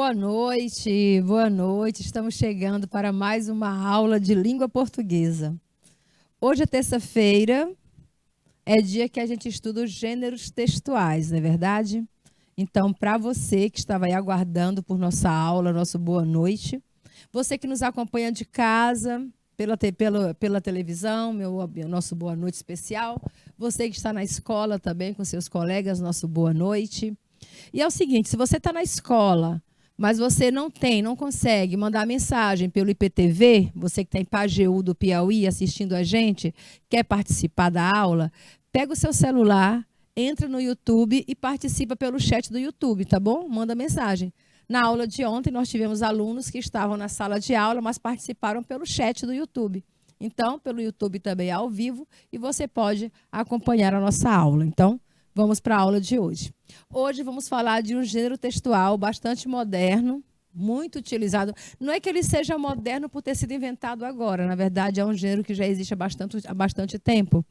Boa noite, boa noite. Estamos chegando para mais uma aula de língua portuguesa. Hoje é terça-feira, é dia que a gente estuda os gêneros textuais, não é verdade? Então, para você que estava aí aguardando por nossa aula, nosso boa noite, você que nos acompanha de casa, pela televisão, nosso boa noite especial, você que está na escola também com seus colegas, nosso boa noite. E é o seguinte, se você está na escola, mas você não consegue mandar mensagem pelo IPTV, você que está em Pajeú do Piauí assistindo a gente, quer participar da aula, pega o seu celular, entra no YouTube e participa pelo chat do YouTube, tá bom? Manda mensagem. Na aula de ontem, nós tivemos alunos que estavam na sala de aula, mas participaram pelo chat do YouTube. Então, pelo YouTube também é ao vivo e você pode acompanhar a nossa aula. Então, vamos para a aula de hoje. Hoje vamos falar de um gênero textual bastante moderno, muito utilizado. Não é que ele seja moderno por ter sido inventado agora, na verdade é um gênero que já existe há bastante tempo.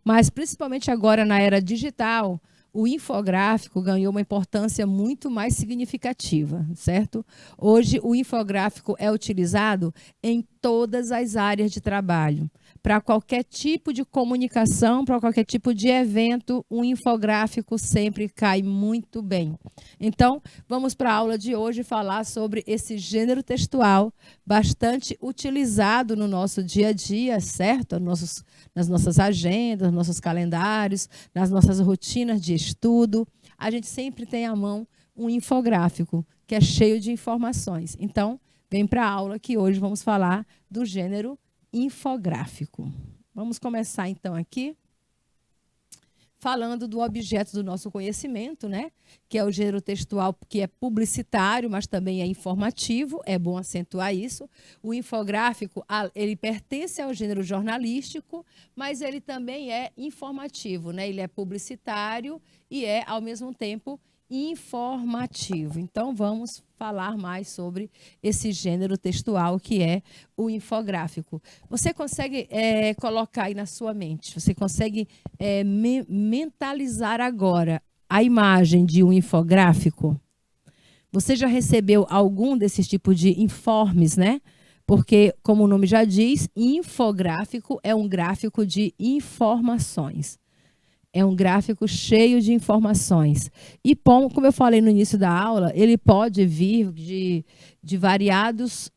Mas principalmente agora na era digital, o infográfico ganhou uma importância muito mais significativa, certo? Hoje o infográfico é utilizado em todas as áreas de trabalho. Para qualquer tipo de comunicação, para qualquer tipo de evento, um infográfico sempre cai muito bem. Então, vamos para a aula de hoje falar sobre esse gênero textual bastante utilizado no nosso dia a dia, certo? Nas nossas agendas, nos nossos calendários, nas nossas rotinas de estudo. A gente sempre tem à mão um infográfico, que é cheio de informações. Então, vem para a aula que hoje vamos falar do gênero infográfico. Vamos começar então aqui falando do objeto do nosso conhecimento, né? Que é o gênero textual, que é publicitário, mas também é informativo, é bom acentuar isso. O infográfico, ele pertence ao gênero jornalístico, mas ele também é informativo, né? Ele é publicitário e é, ao mesmo tempo, informativo. Então, vamos falar mais sobre esse gênero textual que é o infográfico. Você consegue colocar aí na sua mente, você consegue mentalizar agora a imagem de um infográfico? Você já recebeu algum desses tipos de informes, né? Porque, como o nome já diz, infográfico é um gráfico de informações. É um gráfico cheio de informações. E, como eu falei no início da aula, ele pode vir de variados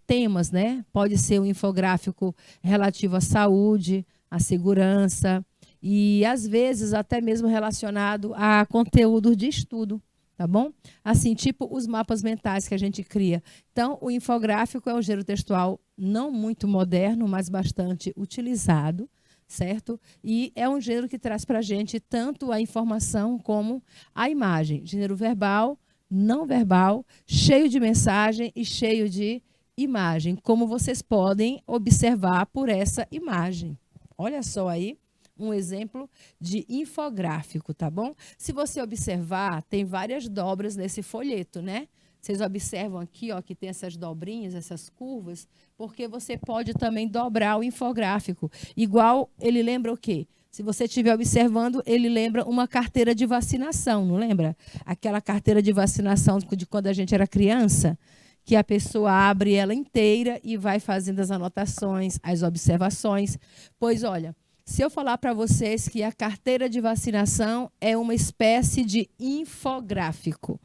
temas, né? Pode ser um infográfico relativo à saúde, à segurança e, às vezes, até mesmo relacionado a conteúdo de estudo, tá bom? Assim, tipo os mapas mentais que a gente cria. Então, o infográfico é um gênero textual não muito moderno, mas bastante utilizado, certo? E é um gênero que traz para a gente tanto a informação como a imagem. Gênero verbal, não verbal, cheio de mensagem e cheio de imagem, como vocês podem observar por essa imagem. Olha só aí um exemplo de infográfico, tá bom? Se você observar, tem várias dobras nesse folheto, né? Vocês observam aqui, ó, que tem essas dobrinhas, essas curvas, porque você pode também dobrar o infográfico. Igual, ele lembra o quê? Se você estiver observando, ele lembra uma carteira de vacinação, não lembra? Aquela carteira de vacinação de quando a gente era criança, que a pessoa abre ela inteira e vai fazendo as anotações, as observações. Pois, olha, se eu falar para vocês que a carteira de vacinação é uma espécie de infográfico,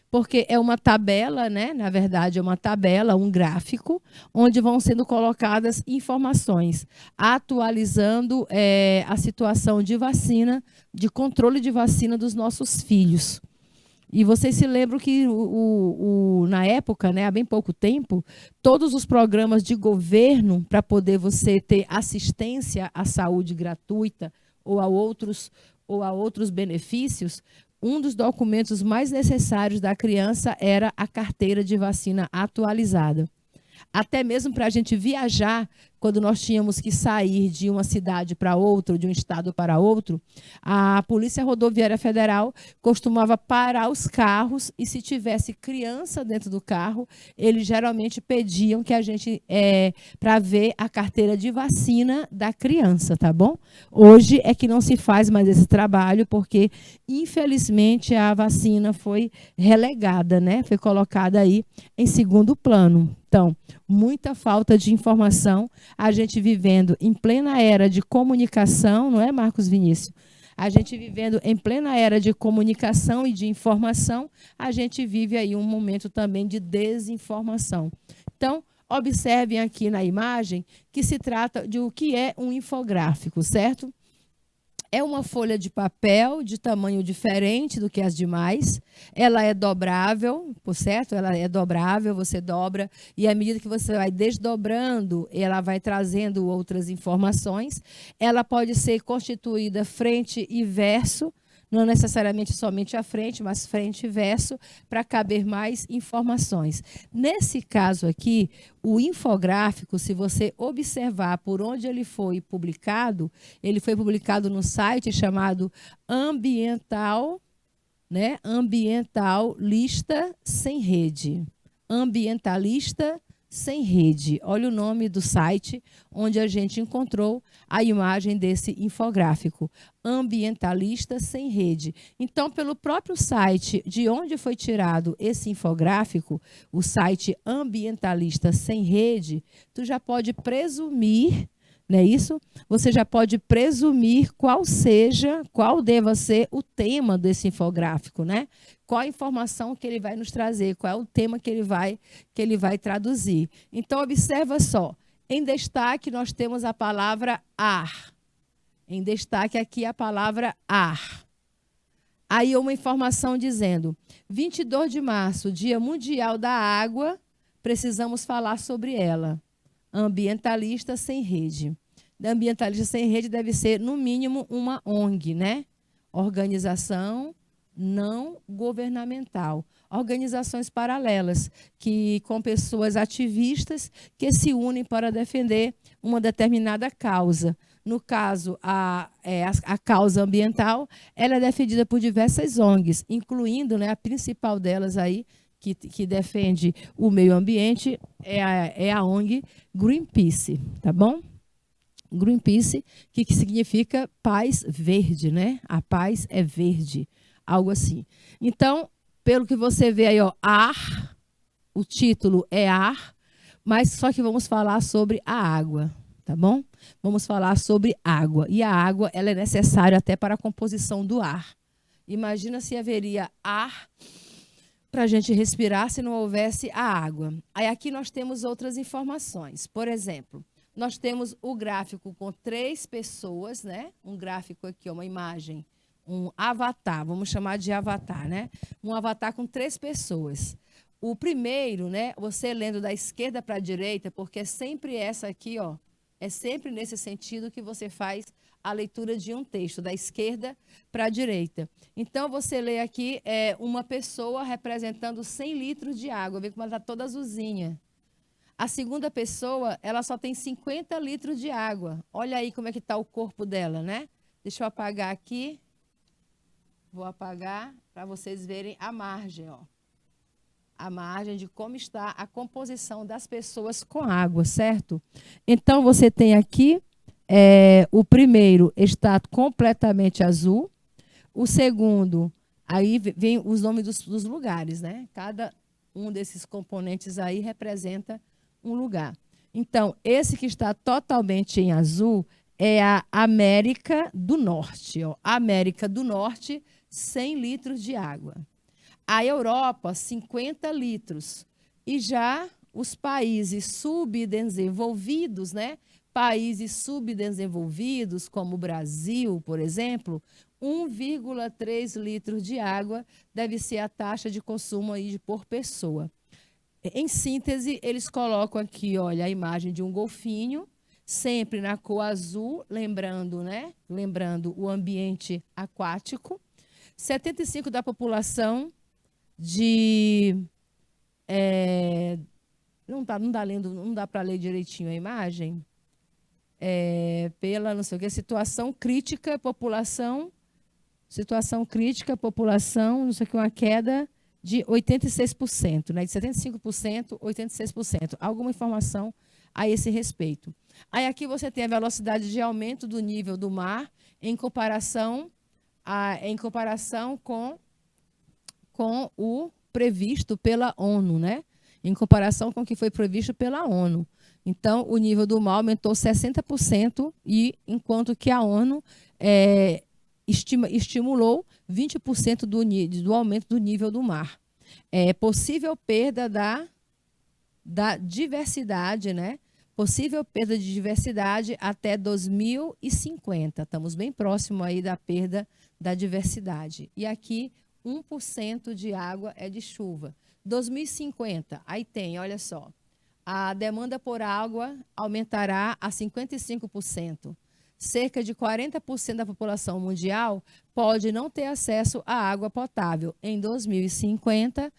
porque é uma tabela, né? Na verdade, é uma tabela, um gráfico, onde vão sendo colocadas informações, atualizando a situação de vacina, de controle de vacina dos nossos filhos. E vocês se lembram que, na época, né, há bem pouco tempo, todos os programas de governo, para poder você ter assistência à saúde gratuita ou a outros benefícios, um dos documentos mais necessários da criança era a carteira de vacina atualizada. Até mesmo para a gente viajar, quando nós tínhamos que sair de uma cidade para outra, de um estado para outro, a Polícia Rodoviária Federal costumava parar os carros e, se tivesse criança dentro do carro, eles geralmente pediam que a gente, para ver a carteira de vacina da criança, tá bom? Hoje é que não se faz mais esse trabalho, porque, infelizmente, a vacina foi relegada, né? Foi colocada aí em segundo plano. Então, muita falta de informação, a gente vivendo em plena era de comunicação, não é, Marcos Vinícius? A gente vivendo em plena era de comunicação e de informação, a gente vive aí um momento também de desinformação. Então, observem aqui na imagem que se trata de o que é um infográfico, certo? É uma folha de papel de tamanho diferente do que as demais. Ela é dobrável, certo? Ela é dobrável, você dobra, e à medida que você vai desdobrando, ela vai trazendo outras informações. Ela pode ser constituída frente e verso, não necessariamente somente a frente, mas frente e verso, para caber mais informações. Nesse caso aqui, o infográfico, se você observar por onde ele foi publicado no site chamado Ambiental, né? Ambientalista Sem Rede. Ambientalista Sem Rede. Olha o nome do site onde a gente encontrou a imagem desse infográfico. Ambientalista Sem Rede. Então, pelo próprio site de onde foi tirado esse infográfico, o site Ambientalista Sem Rede, tu já pode presumir, não é isso? Você já pode presumir qual deva ser o tema desse infográfico, né? Qual a informação que ele vai nos trazer, qual é o tema que ele vai traduzir. Então, observa só. Em destaque, nós temos a palavra ar. Em destaque aqui a palavra ar. Aí uma informação dizendo, 22 de março, Dia Mundial da Água, precisamos falar sobre ela. Ambientalista Sem Rede. Ambientalista Sem Rede deve ser, no mínimo, uma ONG, né? Organização não governamental. Organizações paralelas, com pessoas ativistas que se unem para defender uma determinada causa. No caso, a causa ambiental, ela é defendida por diversas ONGs, incluindo, né, a principal delas aí, que defende o meio ambiente, é a ONG Greenpeace, tá bom? Greenpeace, que significa paz verde, né? A paz é verde, algo assim. Então, pelo que você vê aí, ó, ar, o título é ar, mas só que vamos falar sobre a água, tá bom? Vamos falar sobre água. E a água, ela é necessária até para a composição do ar. Imagina se haveria ar para a gente respirar se não houvesse a água. Aí aqui nós temos outras informações. Por exemplo, nós temos o gráfico com 3 pessoas, né? Um gráfico aqui, uma imagem, um avatar, vamos chamar de avatar, né? Um avatar com 3 pessoas. O primeiro, né? Você lendo da esquerda para a direita, porque é sempre essa aqui, ó. É sempre nesse sentido que você faz a leitura de um texto, da esquerda para a direita. Então, você lê aqui uma pessoa representando 100 litros de água. Vê como ela está toda azulzinha. A segunda pessoa, ela só tem 50 litros de água. Olha aí como é que está o corpo dela, né? Deixa eu apagar aqui. Vou apagar para vocês verem a margem, ó. A margem de como está a composição das pessoas com água, certo? Então, você tem aqui, o primeiro está completamente azul. O segundo, aí vem os nomes dos lugares, né? Cada um desses componentes aí representa um lugar. Então, esse que está totalmente em azul é a América do Norte. Ó. América do Norte, 100 litros de água. A Europa, 50 litros. E já os países subdesenvolvidos, né? Países subdesenvolvidos, como o Brasil, por exemplo, 1,3 litros de água deve ser a taxa de consumo aí por pessoa. Em síntese, eles colocam aqui, olha, a imagem de um golfinho, sempre na cor azul, lembrando, né? Lembrando o ambiente aquático. 75% da população não dá para ler direitinho a imagem. pela, não sei o que, situação crítica, população, não sei o que, uma queda de 86%, né? De 75%, 86%. Alguma informação a esse respeito. Aí aqui você tem a velocidade de aumento do nível do mar em comparação com o previsto pela ONU, né? Em comparação com o que foi previsto pela ONU. Então, o nível do mar aumentou 60%, enquanto que a ONU estimulou 20% do aumento do nível do mar. É possível perda da diversidade, né? Possível perda de diversidade até 2050. Estamos bem próximo aí da perda da diversidade. E aqui, 1% de água é de chuva. 2050, aí tem, olha só, a demanda por água aumentará a 55%. Cerca de 40% da população mundial pode não ter acesso à água potável. Em 2050,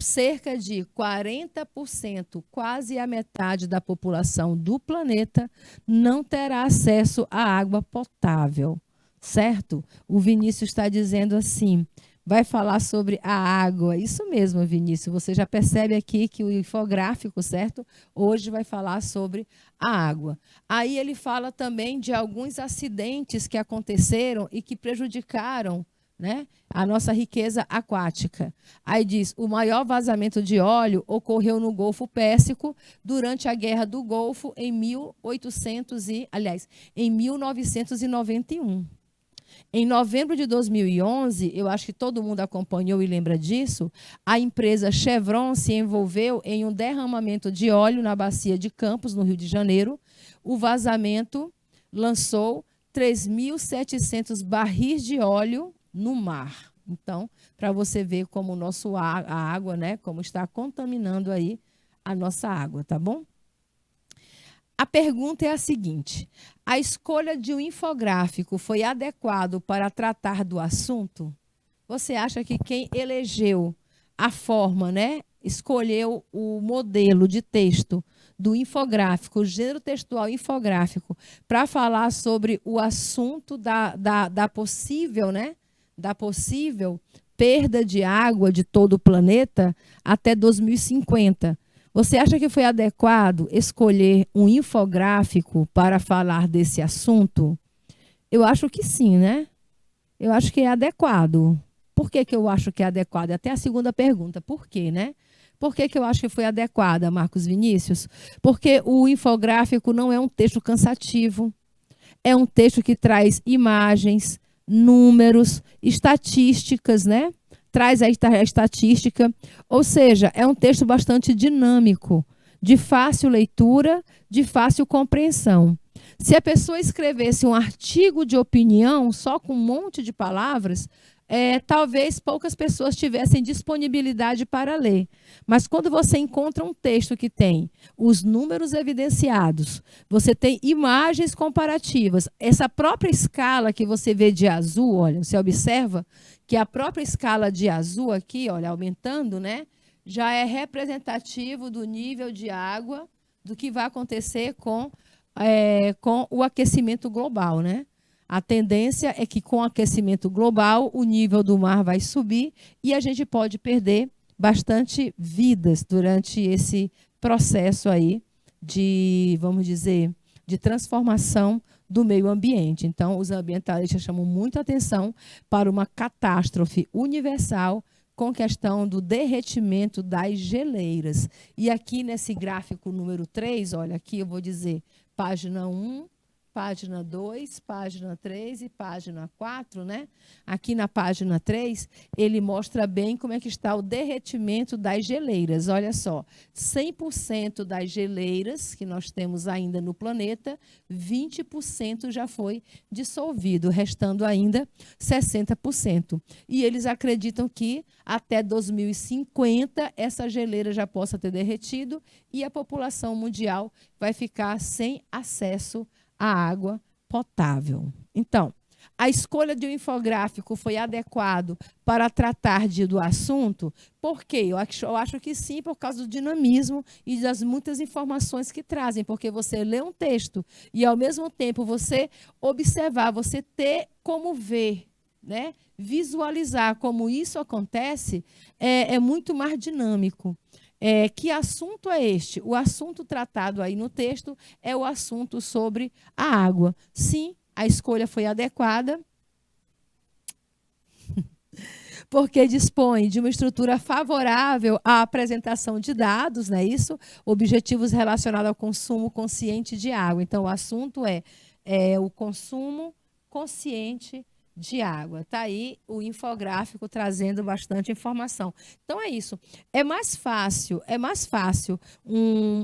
cerca de 40%, quase a metade da população do planeta, não terá acesso à água potável, certo? O Vinícius está dizendo assim, vai falar sobre a água. Isso mesmo, Vinícius, você já percebe aqui que o infográfico, certo? Hoje vai falar sobre a água. Aí ele fala também de alguns acidentes que aconteceram e que prejudicaram, né, a nossa riqueza aquática. Aí diz, o maior vazamento de óleo ocorreu no Golfo Pérsico durante a Guerra do Golfo em 1991. Em novembro de 2011, eu acho que todo mundo acompanhou e lembra disso, a empresa Chevron se envolveu em um derramamento de óleo na bacia de Campos, no Rio de Janeiro. O vazamento lançou 3.700 barris de óleo no mar. Então, para você ver como a água, né, como está contaminando aí a nossa água, tá bom? A pergunta é a seguinte: a escolha de um infográfico foi adequado para tratar do assunto? Você acha que quem elegeu a forma, né, escolheu o modelo de texto do infográfico, o gênero textual infográfico, para falar sobre o assunto da possível, né, da possível perda de água de todo o planeta até 2050. Você acha que foi adequado escolher um infográfico para falar desse assunto? Eu acho que sim, né? Eu acho que é adequado. Por que eu acho que é adequado? Até a segunda pergunta, por quê, né? Por que eu acho que foi adequada, Marcos Vinícius? Porque o infográfico não é um texto cansativo, é um texto que traz imagens, números, estatísticas, né? Traz a estatística, ou seja, é um texto bastante dinâmico, de fácil leitura, de fácil compreensão. Se a pessoa escrevesse um artigo de opinião só com um monte de palavras, talvez poucas pessoas tivessem disponibilidade para ler. Mas quando você encontra um texto que tem os números evidenciados, você tem imagens comparativas, essa própria escala que você vê de azul, olha, você observa que a própria escala de azul aqui, olha, aumentando, né, já é representativo do nível de água, do que vai acontecer com o aquecimento global, né? A tendência é que, com o aquecimento global, o nível do mar vai subir e a gente pode perder bastante vidas durante esse processo aí de, vamos dizer, de transformação do meio ambiente. Então, os ambientalistas chamam muita atenção para uma catástrofe universal com questão do derretimento das geleiras. E aqui nesse gráfico número 3, olha, aqui eu vou dizer página 1, página 2, página 3 e página 4, né? Aqui na página 3, ele mostra bem como é que está o derretimento das geleiras. Olha só, 100% das geleiras que nós temos ainda no planeta, 20% já foi dissolvido, restando ainda 60%. E eles acreditam que até 2050 essa geleira já possa ter derretido e a população mundial vai ficar sem acesso a água potável. Então, A escolha de um infográfico foi adequado para tratar do assunto? Por quê? Eu acho que sim, por causa do dinamismo e das muitas informações que trazem, porque você lê um texto e, ao mesmo tempo, você observar, você ter como ver, né? Visualizar como isso acontece é muito mais dinâmico. Que assunto é este? O assunto tratado aí no texto é o assunto sobre a água. Sim, a escolha foi adequada, porque dispõe de uma estrutura favorável à apresentação de dados, não é isso? Objetivos relacionados ao consumo consciente de água. Então, o assunto é o consumo consciente de água. Está aí o infográfico trazendo bastante informação. Então, é isso. É mais fácil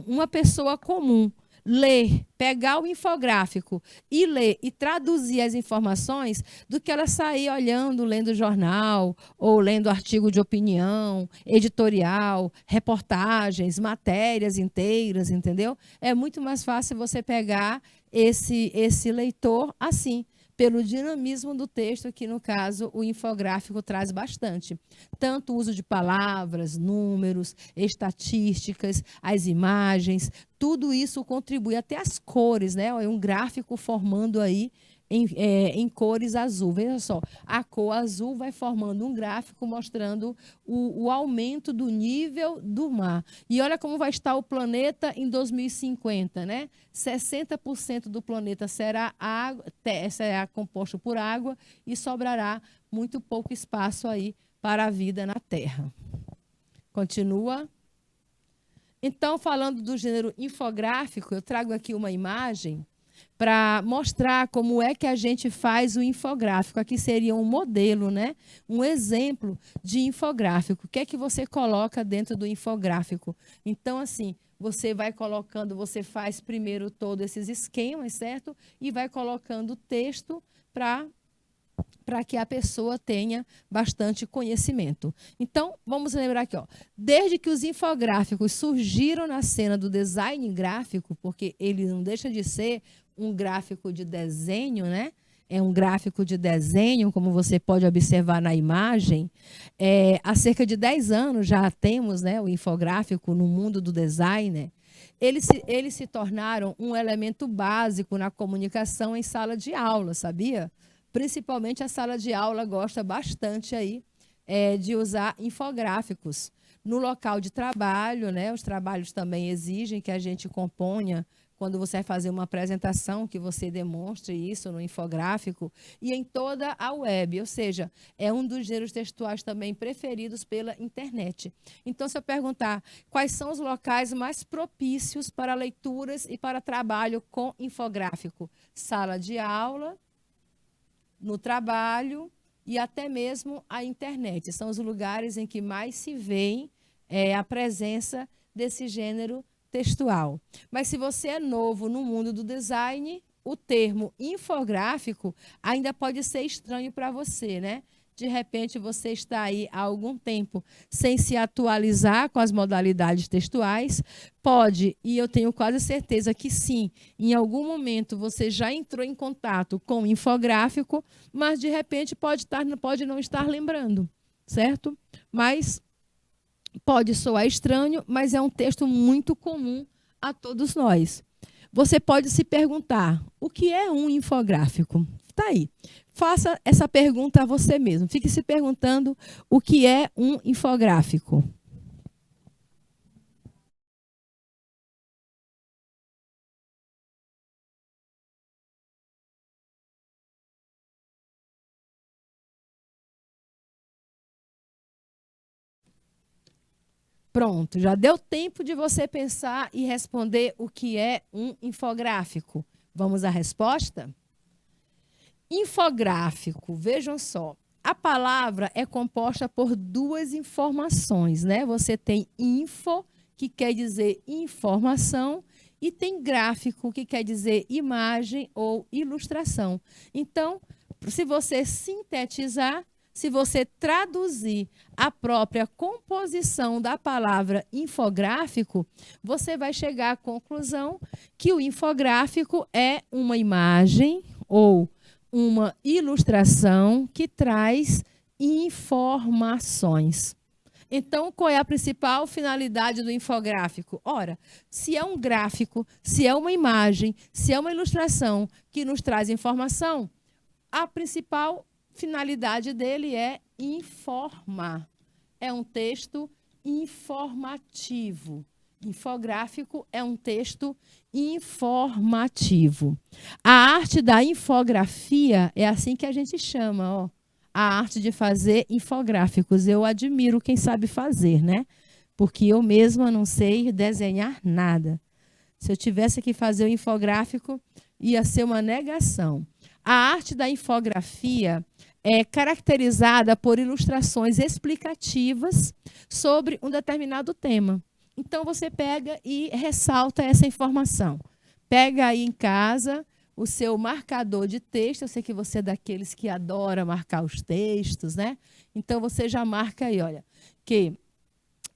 uma pessoa comum ler, pegar o infográfico e ler e traduzir as informações do que ela sair olhando, lendo jornal ou lendo artigo de opinião, editorial, reportagens, matérias inteiras, entendeu? É muito mais fácil você pegar esse leitor assim, pelo dinamismo do texto, que, no caso, o infográfico traz bastante. Tanto o uso de palavras, números, estatísticas, as imagens, tudo isso contribui, até as cores, né? É um gráfico formando aí em cores azul. Veja só, a cor azul vai formando um gráfico mostrando o aumento do nível do mar. E olha como vai estar o planeta em 2050, né? 60% do planeta será composto por água e sobrará muito pouco espaço aí para a vida na Terra. Continua. Então, falando do gênero infográfico, eu trago aqui uma imagem para mostrar como é que a gente faz o infográfico. Aqui seria um modelo, né? Um exemplo de infográfico. O que é que você coloca dentro do infográfico? Então, assim, você vai colocando, você faz primeiro todos esses esquemas, certo? E vai colocando texto para que a pessoa tenha bastante conhecimento. Então, vamos lembrar aqui, ó, desde que os infográficos surgiram na cena do design gráfico, porque ele não deixa de ser um gráfico de desenho, né? É um gráfico de desenho, como você pode observar na imagem. Há cerca de 10 anos já temos, né, o infográfico no mundo do design. Eles se tornaram um elemento básico na comunicação em sala de aula, sabia? Principalmente a sala de aula gosta bastante aí, de usar infográficos. No local de trabalho, né, os trabalhos também exigem que a gente componha, quando você vai fazer uma apresentação, que você demonstre isso no infográfico, e em toda a web, ou seja, é um dos gêneros textuais também preferidos pela internet. Então, se eu perguntar quais são os locais mais propícios para leituras e para trabalho com infográfico? Sala de aula, no trabalho e até mesmo a internet. São os lugares em que mais se vê a presença desse gênero textual. Mas se você é novo no mundo do design, o termo infográfico ainda pode ser estranho para você, né? De repente, você está aí há algum tempo sem se atualizar com as modalidades textuais. Pode, e eu tenho quase certeza que sim, em algum momento você já entrou em contato com o infográfico, mas, de repente, pode não estar lembrando, certo? Mas pode soar estranho, mas é um texto muito comum a todos nós. Você pode se perguntar, o que é um infográfico? Está aí. Faça essa pergunta a você mesmo. Fique se perguntando o que é um infográfico. Pronto, já deu tempo de você pensar e responder o que é um infográfico. Vamos à resposta? Infográfico, vejam só. A palavra é composta por duas informações, né? Você tem info, que quer dizer informação, e tem gráfico, que quer dizer imagem ou ilustração. Então, se você sintetizar, se você traduzir a própria composição da palavra infográfico, você vai chegar à conclusão que o infográfico é uma imagem ou uma ilustração que traz informações. Então, qual é a principal finalidade do infográfico? Ora, se é um gráfico, se é uma imagem, se é uma ilustração que nos traz informação, a principal finalidade dele é informar. É um texto informativo. Infográfico é um texto informativo. A arte da infografia é assim que a gente chama, ó. A arte de fazer infográficos. Eu admiro quem sabe fazer, né? Porque eu mesma não sei desenhar nada. Se eu tivesse que fazer o infográfico, ia ser uma negação. A arte da infografia é caracterizada por ilustrações explicativas sobre um determinado tema. Então, você pega e ressalta essa informação. Pega aí em casa o seu marcador de texto. Eu sei que você é daqueles que adora marcar os textos, né? Então, você já marca aí, olha, que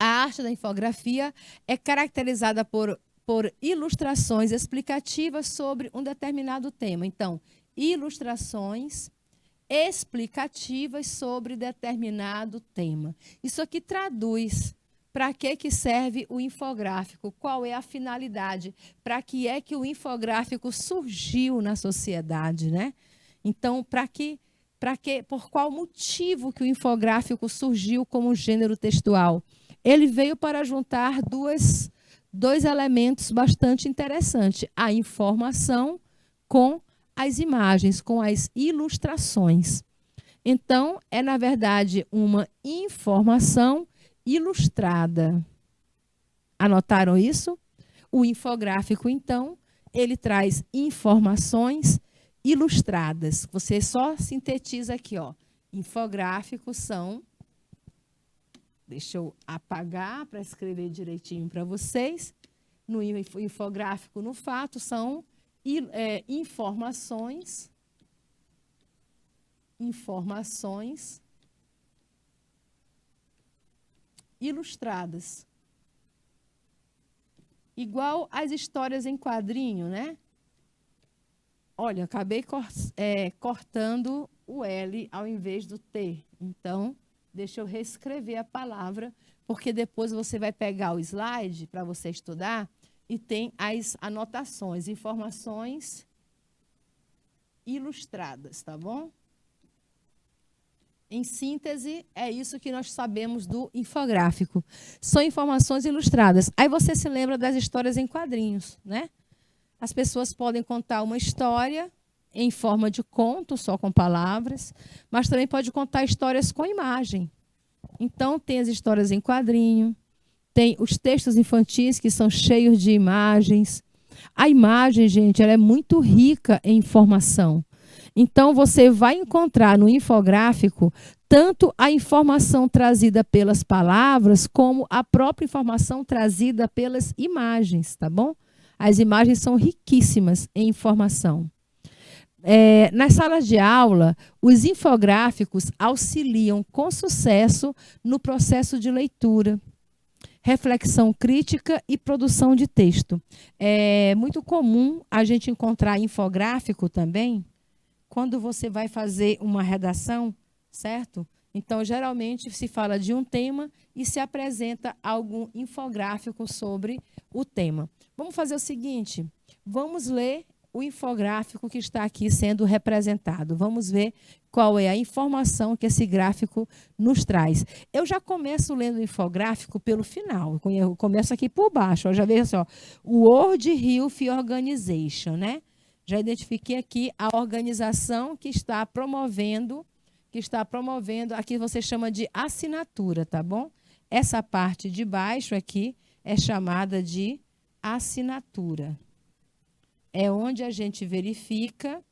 a arte da infografia é caracterizada por ilustrações explicativas sobre um determinado tema. Então, ilustrações explicativas sobre determinado tema. Isso aqui traduz para que serve o infográfico, qual é a finalidade, para que é que o infográfico surgiu na sociedade, né? Então, por qual motivo que o infográfico surgiu como gênero textual? Ele veio para juntar dois elementos bastante interessantes: a informação com as imagens, com as ilustrações. Então, é, na verdade, uma informação ilustrada. Anotaram isso? O infográfico, então, ele traz informações ilustradas. Você só sintetiza aqui, ó. Infográficos são... Deixa eu apagar para escrever direitinho para vocês. No infográfico, no fato, são informações ilustradas. Igual as histórias em quadrinho, né? Olha, acabei cortando o L ao invés do T. Então, deixa eu reescrever a palavra, porque depois você vai pegar o slide para você estudar e tem as anotações, informações ilustradas, tá bom? Em síntese, é isso que nós sabemos do infográfico. São informações ilustradas. Aí você se lembra das histórias em quadrinhos, né? As pessoas podem contar uma história em forma de conto, só com palavras, mas também pode contar histórias com imagem. Então, tem as histórias em quadrinho, tem os textos infantis que são cheios de imagens. A imagem, gente, ela é muito rica em informação. Então, você vai encontrar no infográfico tanto a informação trazida pelas palavras, como a própria informação trazida pelas imagens, tá bom? As imagens são riquíssimas em informação. Nas salas de aula, os infográficos auxiliam com sucesso no processo de leitura, reflexão crítica e produção de texto. É muito comum a gente encontrar infográfico também quando você vai fazer uma redação, certo? Então, geralmente, se fala de um tema e se apresenta algum infográfico sobre o tema. Vamos fazer o seguinte, vamos ler o infográfico que está aqui sendo representado. Vamos ver qual é a informação que esse gráfico nos traz. Eu já começo lendo o infográfico pelo final. Eu começo aqui por baixo. Eu já vejo assim, ó, World Health Organization, né? Já identifiquei aqui a organização que está promovendo, aqui você chama de assinatura, tá bom? Essa parte de baixo aqui é chamada de assinatura. É onde a gente verifica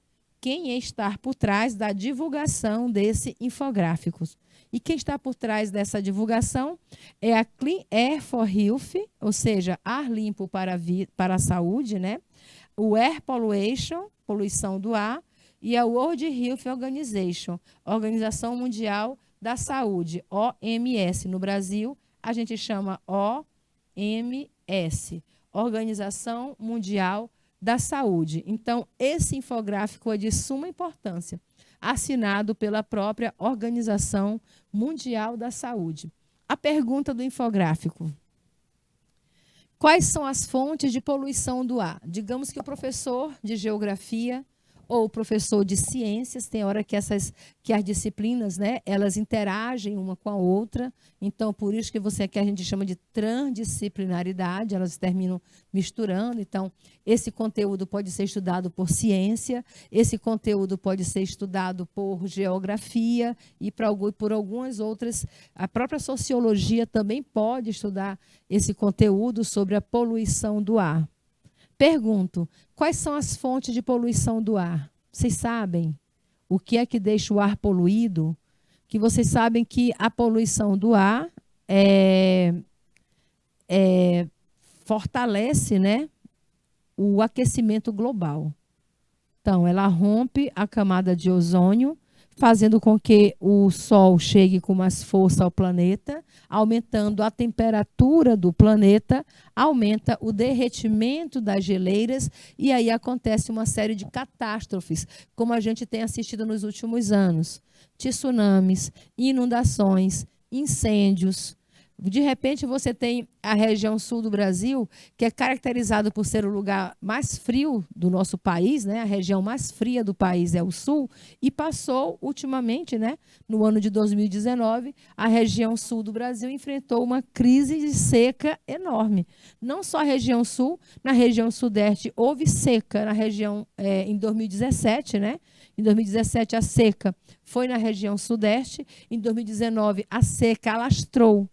quem está por trás da divulgação desse infográfico. E quem está por trás dessa divulgação é a Clean Air for Health, ou seja, ar limpo para a saúde, né? O Air Pollution, poluição do ar, e a World Health Organization, Organização Mundial da Saúde, OMS. No Brasil, a gente chama OMS, Organização Mundial da Saúde. Então, esse infográfico é de suma importância, assinado pela própria Organização Mundial da Saúde. A pergunta do infográfico: quais são as fontes de poluição do ar? Digamos que o professor de geografia ou o professor de ciências, tem hora que as disciplinas, né, elas interagem uma com a outra, então por isso que a gente chama de transdisciplinaridade, elas terminam misturando. Então, esse conteúdo pode ser estudado por ciência, esse conteúdo pode ser estudado por geografia e por algumas outras. A própria sociologia também pode estudar esse conteúdo sobre a poluição do ar. Pergunto, quais são as fontes de poluição do ar? Vocês sabem o que é que deixa o ar poluído? Que vocês sabem que a poluição do ar fortalece, né, o aquecimento global. Então, ela rompe a camada de ozônio, fazendo com que o Sol chegue com mais força ao planeta, aumentando a temperatura do planeta, aumenta o derretimento das geleiras, e aí acontece uma série de catástrofes, como a gente tem assistido nos últimos anos. Tsunamis, inundações, incêndios. De repente, você tem a região sul do Brasil, que é caracterizado por ser o lugar mais frio do nosso país, né? A região mais fria do país é o sul, e passou ultimamente, né? No ano de 2019, a região sul do Brasil enfrentou uma crise de seca enorme. Não só a região sul, na região sudeste houve seca na região em 2017, né? Em 2017, a seca foi na região sudeste. Em 2019, a seca alastrou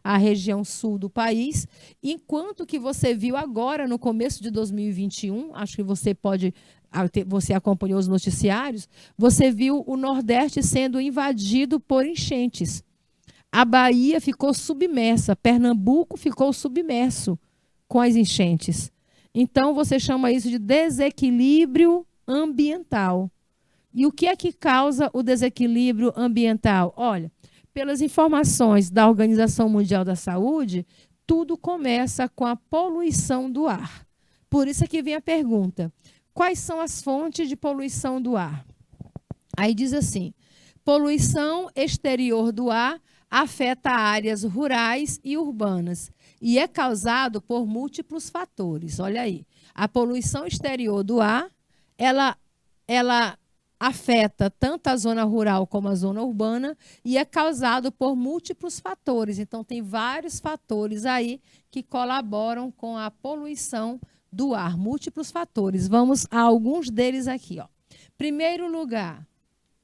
a região sul do país. Enquanto que você viu agora, no começo de 2021, acho que você acompanhou os noticiários, você viu o Nordeste sendo invadido por enchentes. A Bahia ficou submersa, Pernambuco ficou submerso com as enchentes. Então, você chama isso de desequilíbrio ambiental. E o que é que causa o desequilíbrio ambiental? Olha, pelas informações da Organização Mundial da Saúde, tudo começa com a poluição do ar. Por isso é que vem a pergunta: quais são as fontes de poluição do ar? Aí diz assim: poluição exterior do ar afeta áreas rurais e urbanas e é causado por múltiplos fatores. Olha aí, a poluição exterior do ar, ela afeta tanto a zona rural como a zona urbana e é causado por múltiplos fatores. Então, tem vários fatores aí que colaboram com a poluição do ar, múltiplos fatores. Vamos a alguns deles aqui, ó. Primeiro lugar,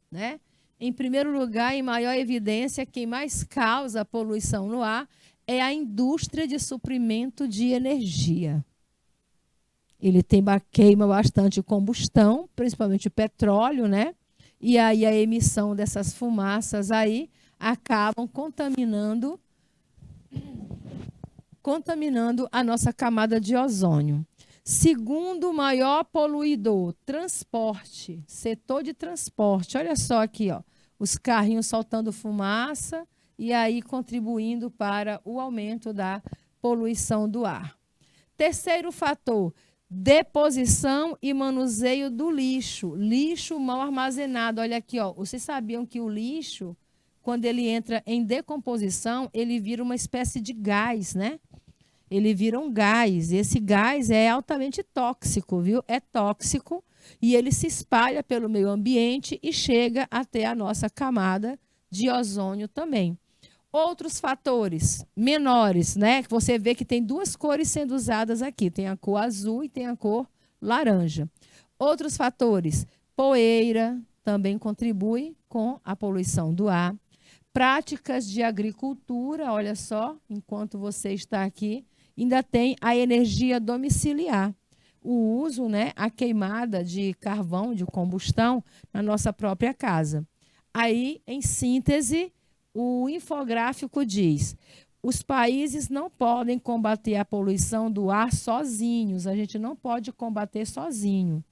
né? Em primeiro lugar, em maior evidência, quem mais causa poluição no ar é a indústria de suprimento de energia. Ele queima bastante combustão, principalmente o petróleo, né? E aí a emissão dessas fumaças aí acabam contaminando a nossa camada de ozônio. Segundo maior poluidor, transporte, setor de transporte. Olha só aqui, ó, os carrinhos soltando fumaça e aí contribuindo para o aumento da poluição do ar. Terceiro fator, deposição e manuseio do lixo. Lixo mal armazenado. Olha aqui, ó. Vocês sabiam que o lixo, quando ele entra em decomposição, ele vira uma espécie de gás, né? Ele vira um gás. Esse gás é altamente tóxico, viu? É tóxico e ele se espalha pelo meio ambiente e chega até a nossa camada de ozônio também. Outros fatores menores, né? Que você vê que tem duas cores sendo usadas aqui. Tem a cor azul e tem a cor laranja. Outros fatores, poeira também contribui com a poluição do ar. Práticas de agricultura, olha só, enquanto você está aqui, ainda tem a energia domiciliar. O uso, né? A queimada de carvão, de combustão na nossa própria casa. Aí, em síntese, o infográfico diz: os países não podem combater a poluição do ar sozinhos. A gente não pode combater sozinho.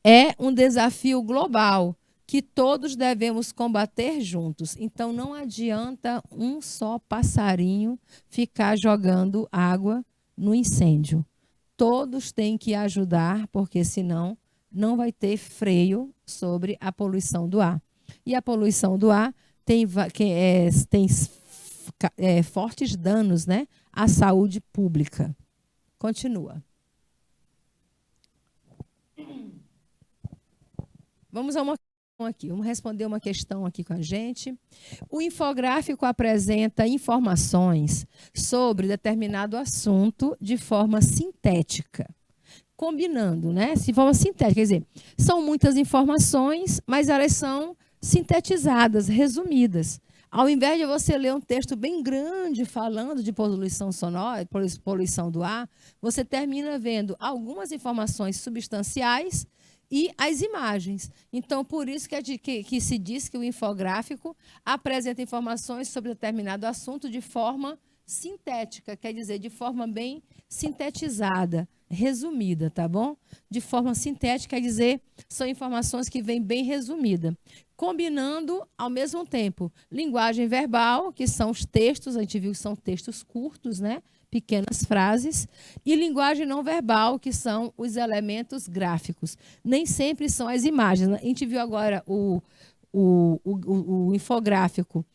É um desafio global que todos devemos combater juntos. Então, não adianta um só passarinho ficar jogando água no incêndio. Todos têm que ajudar, porque senão não vai ter freio sobre a poluição do ar. E a poluição do ar tem fortes danos, né, à saúde pública. Continua. Vamos a uma questão aqui. Vamos responder uma questão aqui com a gente. O infográfico apresenta informações sobre determinado assunto de forma sintética. Combinando, né? De forma sintética, quer dizer, são muitas informações, mas elas são sintetizadas, resumidas. Ao invés de você ler um texto bem grande falando de poluição sonora, poluição do ar, você termina vendo algumas informações substanciais e as imagens. Então, por isso que se diz que o infográfico apresenta informações sobre determinado assunto de forma sintética, quer dizer, de forma bem sintetizada, resumida, tá bom? De forma sintética, quer dizer, são informações que vêm bem resumida, combinando, ao mesmo tempo, linguagem verbal, que são os textos, a gente viu que são textos curtos, né? Pequenas frases, e linguagem não verbal, que são os elementos gráficos. Nem sempre são as imagens. A gente viu agora o infográfico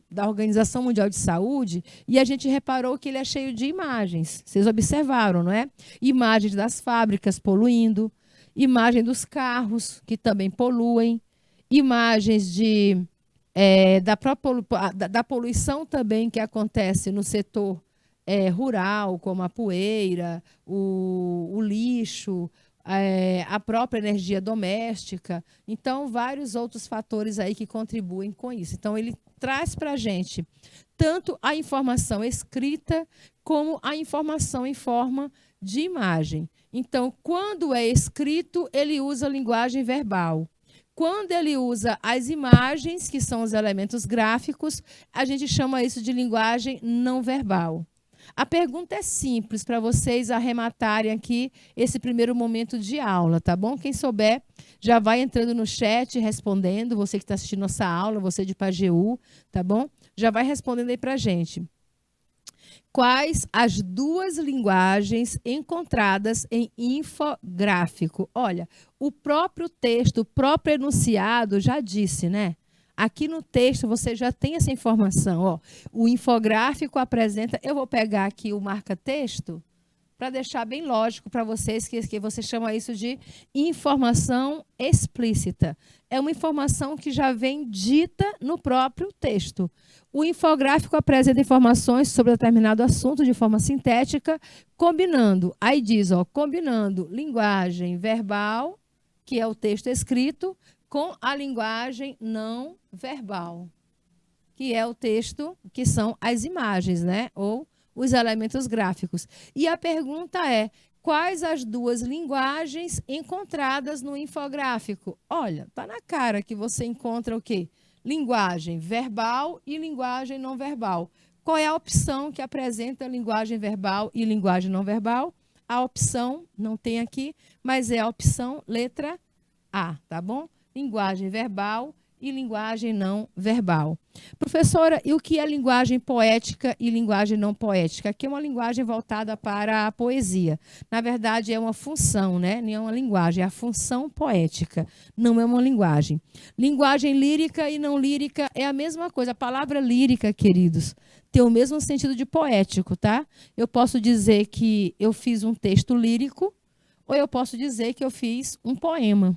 da Organização Mundial de Saúde e a gente reparou que ele é cheio de imagens. Vocês observaram, não é? Imagens das fábricas poluindo, imagem dos carros, que também poluem, imagens da poluição também que acontece no setor rural, como a poeira, o lixo, a própria energia doméstica. Então, vários outros fatores aí que contribuem com isso. Então, ele traz para a gente tanto a informação escrita como a informação em forma de imagem. Então, quando é escrito, ele usa a linguagem verbal. Quando ele usa as imagens, que são os elementos gráficos, a gente chama isso de linguagem não verbal. A pergunta é simples para vocês arrematarem aqui esse primeiro momento de aula, tá bom? Quem souber, já vai entrando no chat respondendo, você que está assistindo nossa aula, você de Pajeú, tá bom? Já vai respondendo aí para a gente. Quais as duas linguagens encontradas em infográfico? Olha, o próprio texto, o próprio enunciado já disse, né? Aqui no texto você já tem essa informação. Ó, o infográfico apresenta... Eu vou pegar aqui o marca-texto para deixar bem lógico para vocês que você chama isso de informação explícita. É uma informação que já vem dita no próprio texto. O infográfico apresenta informações sobre determinado assunto de forma sintética, combinando. Aí diz, ó, combinando linguagem verbal, que é o texto escrito, com a linguagem não verbal, que é o texto, que são as imagens, né? Ou os elementos gráficos. E a pergunta é, quais as duas linguagens encontradas no infográfico? Olha, está na cara que você encontra o quê? Linguagem verbal e linguagem não verbal. Qual é a opção que apresenta linguagem verbal e linguagem não verbal? A opção, não tem aqui, mas é a opção letra A, tá bom? Linguagem verbal e linguagem não verbal. Professora, e o que é linguagem poética e linguagem não poética? Aqui é uma linguagem voltada para a poesia. Na verdade, é uma função, né? Não é uma linguagem, é a função poética, não é uma linguagem. Linguagem lírica e não lírica é a mesma coisa. A palavra lírica, queridos, tem o mesmo sentido de poético, tá? Eu posso dizer que eu fiz um texto lírico ou eu posso dizer que eu fiz um poema.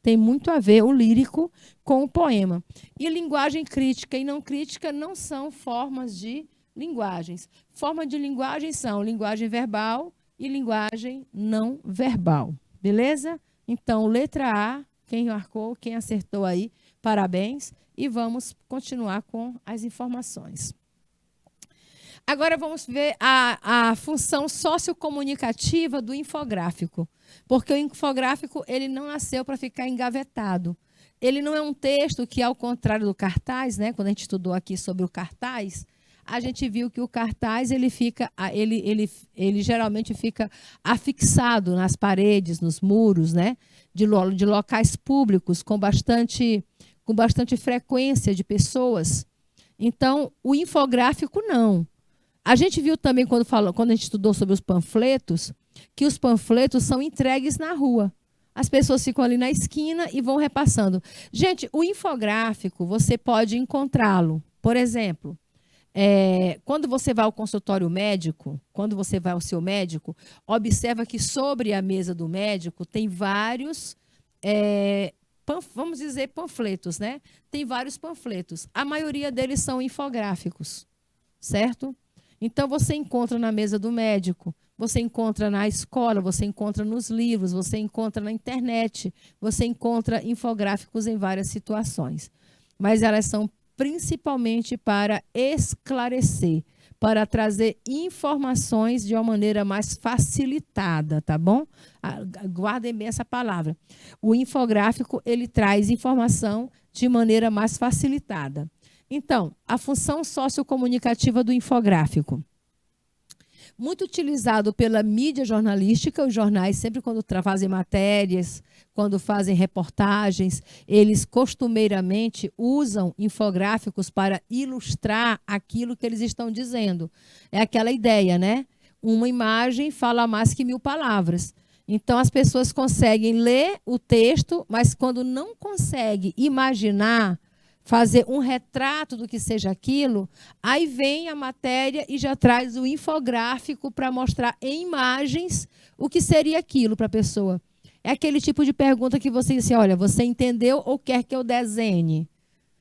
Tem muito a ver o lírico com o poema. E linguagem crítica e não crítica não são formas de linguagens. Formas de linguagem são linguagem verbal e linguagem não verbal. Beleza? Então, letra A, quem marcou, quem acertou aí, parabéns. E vamos continuar com as informações. Agora vamos ver a função sociocomunicativa do infográfico. Porque o infográfico ele não nasceu para ficar engavetado. Ele não é um texto que, ao contrário do cartaz, né, quando a gente estudou aqui sobre o cartaz, a gente viu que o cartaz ele geralmente fica afixado nas paredes, nos muros, né, de locais públicos com bastante frequência de pessoas. Então, o infográfico não. A gente viu também, quando a gente estudou sobre os panfletos, que os panfletos são entregues na rua. As pessoas ficam ali na esquina e vão repassando. Gente, o infográfico, você pode encontrá-lo. Por exemplo, quando você vai ao consultório médico, quando você vai ao seu médico, observa que sobre a mesa do médico tem vários, vamos dizer, panfletos, né? Tem vários panfletos. A maioria deles são infográficos, certo? Então, você encontra na mesa do médico, você encontra na escola, você encontra nos livros, você encontra na internet, você encontra infográficos em várias situações. Mas elas são principalmente para esclarecer, para trazer informações de uma maneira mais facilitada, tá bom? Guardem bem essa palavra. O infográfico, ele traz informação de maneira mais facilitada. Então, a função sociocomunicativa do infográfico. Muito utilizado pela mídia jornalística, os jornais sempre quando fazem matérias, quando fazem reportagens, eles costumeiramente usam infográficos para ilustrar aquilo que eles estão dizendo. É aquela ideia, né? Uma imagem fala mais que 1000 palavras. Então, as pessoas conseguem ler o texto, mas quando não conseguem imaginar, fazer um retrato do que seja aquilo, aí vem a matéria e já traz o infográfico para mostrar em imagens o que seria aquilo para a pessoa. É aquele tipo de pergunta que você diz assim, olha, você entendeu ou quer que eu desenhe?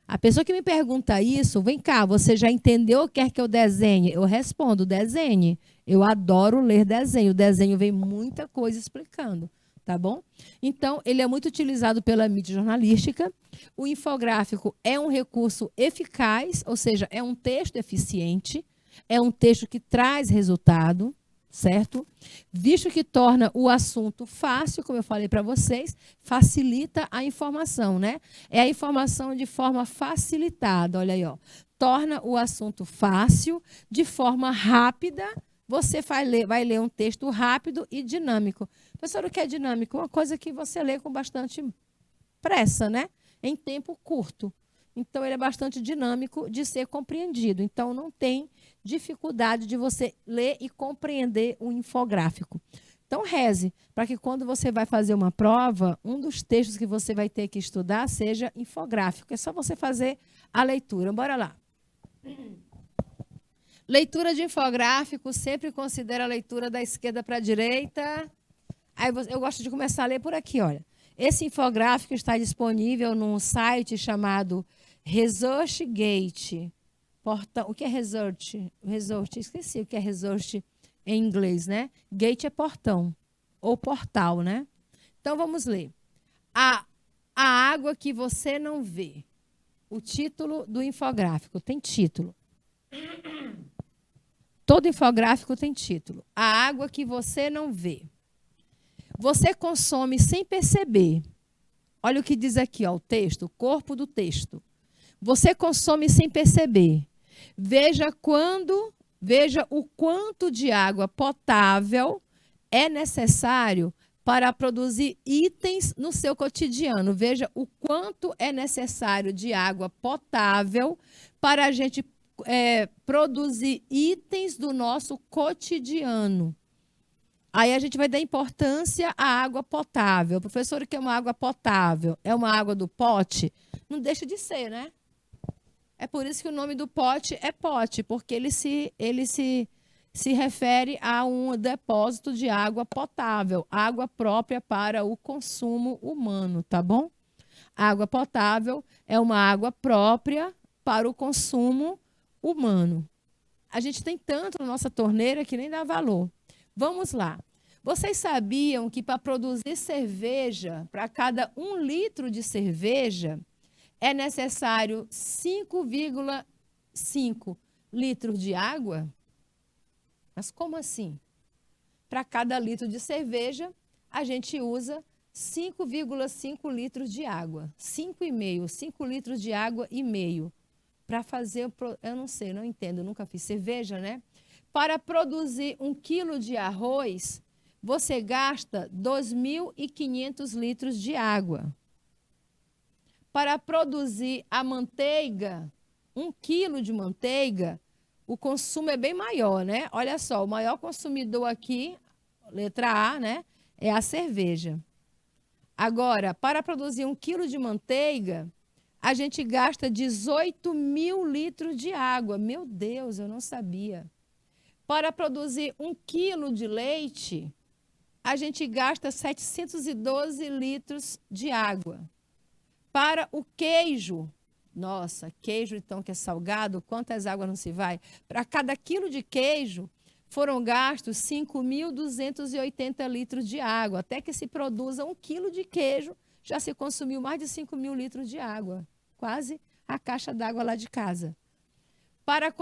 A pessoa que me pergunta isso, vem cá, você já entendeu ou quer que eu desenhe? Eu respondo, desenhe. Eu adoro ler desenho. O desenho vem muita coisa explicando. Tá bom? Então, ele é muito utilizado pela mídia jornalística. O infográfico é um recurso eficaz, ou seja, é um texto eficiente, é um texto que traz resultado, certo? Visto que torna o assunto fácil, como eu falei para vocês, facilita a informação, né? É a informação de forma facilitada, olha aí, ó. Torna o assunto fácil, de forma rápida. Você vai ler um texto rápido e dinâmico. Professor, o que é dinâmico? Uma coisa que você lê com bastante pressa, né? Em tempo curto. Então, ele é bastante dinâmico de ser compreendido. Então, não tem dificuldade de você ler e compreender o infográfico. Então, reze para que quando você vai fazer uma prova, um dos textos que você vai ter que estudar seja infográfico. É só você fazer a leitura. Bora lá. Leitura de infográfico, sempre considera a leitura da esquerda para a direita. Aí eu gosto de começar a ler por aqui, olha. Esse infográfico está disponível num site chamado ResearchGate. O que é Research? Esqueci o que é Research em inglês, né? Gate é portão, ou portal, né? Então, vamos ler. A água que você não vê. O título do infográfico. Tem título. Todo infográfico tem título. A água que você não vê. Você consome sem perceber. Olha o que diz aqui, ó, o texto, o corpo do texto. Você consome sem perceber. Veja o quanto de água potável é necessário para produzir itens no seu cotidiano. Veja o quanto é necessário de água potável para a gente produzir itens do nosso cotidiano. Aí a gente vai dar importância à água potável. Professor, o que é uma água potável? É uma água do pote? Não deixa de ser, né? É por isso que o nome do pote é pote, porque ele se refere a um depósito de água potável, água própria para o consumo humano, tá bom? Água potável é uma água própria para o consumo humano. A gente tem tanto na nossa torneira que nem dá valor. Vamos lá. Vocês sabiam que para produzir cerveja, para cada 1 litro de cerveja, é necessário 5,5 litros de água? Mas como assim? Para cada litro de cerveja, a gente usa 5,5 litros de água. 5,5, 5 litros de água e meio. Para fazer, eu não sei, não entendo, nunca fiz cerveja, né? Para produzir 1 quilo de arroz, você gasta 2.500 litros de água. Para produzir a manteiga, 1 quilo de manteiga, o consumo é bem maior, né? Olha só, o maior consumidor aqui, letra A, né, é a cerveja. Agora, para produzir 1 quilo de manteiga, a gente gasta 18 mil litros de água. Meu Deus, eu não sabia. Para produzir 1 quilo de leite, a gente gasta 712 litros de água. Para o queijo, nossa, queijo então que é salgado, quantas águas não se vai? Para cada quilo de queijo, foram gastos 5.280 litros de água. Até que se produza 1 quilo de queijo, já se consumiu mais de 5 mil litros de água. Quase a caixa d'água lá de casa. Para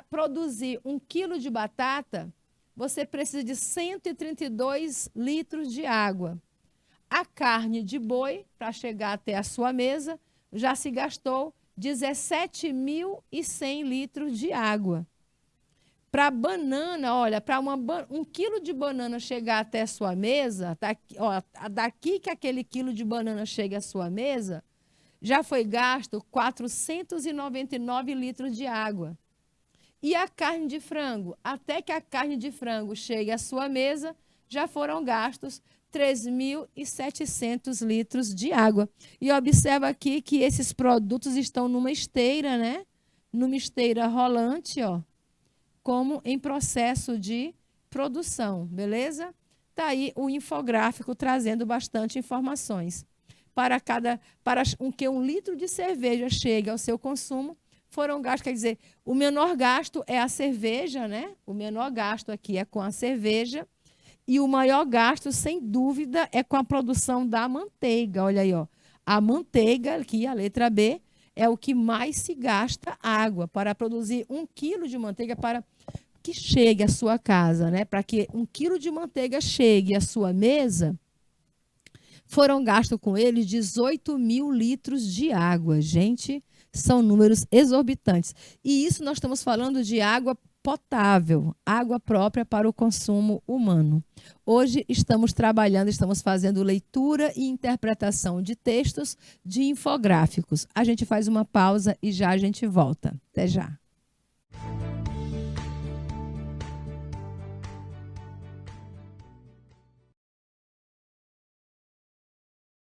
produzir 1 quilo de batata, você precisa de 132 litros de água. A carne de boi, para chegar até a sua mesa, já se gastou 17.100 litros de água. Para banana, olha, para 1 quilo de banana chegar até a sua mesa, daqui que aquele quilo de banana chegue à sua mesa, já foi gasto 499 litros de água. E a carne de frango, até que a carne de frango chegue à sua mesa, já foram gastos 3.700 litros de água. E observa aqui que esses produtos estão numa esteira, né? Numa esteira rolante, ó, como em processo de produção, beleza? Tá aí o infográfico trazendo bastante informações. Para que 1 litro de cerveja chegue ao seu consumo, foram gastos, quer dizer, o menor gasto é a cerveja, né? O menor gasto aqui é com a cerveja e o maior gasto, sem dúvida, é com a produção da manteiga. Olha aí, ó. A manteiga, aqui a letra B, é o que mais se gasta água para produzir 1 quilo de manteiga para que chegue à sua casa, né? Para que 1 quilo de manteiga chegue à sua mesa, foram gastos com ele 18 mil litros de água. Gente, são números exorbitantes. E isso nós estamos falando de água potável, água própria para o consumo humano. Hoje estamos trabalhando, estamos fazendo leitura e interpretação de textos de infográficos. A gente faz uma pausa e já a gente volta. Até já.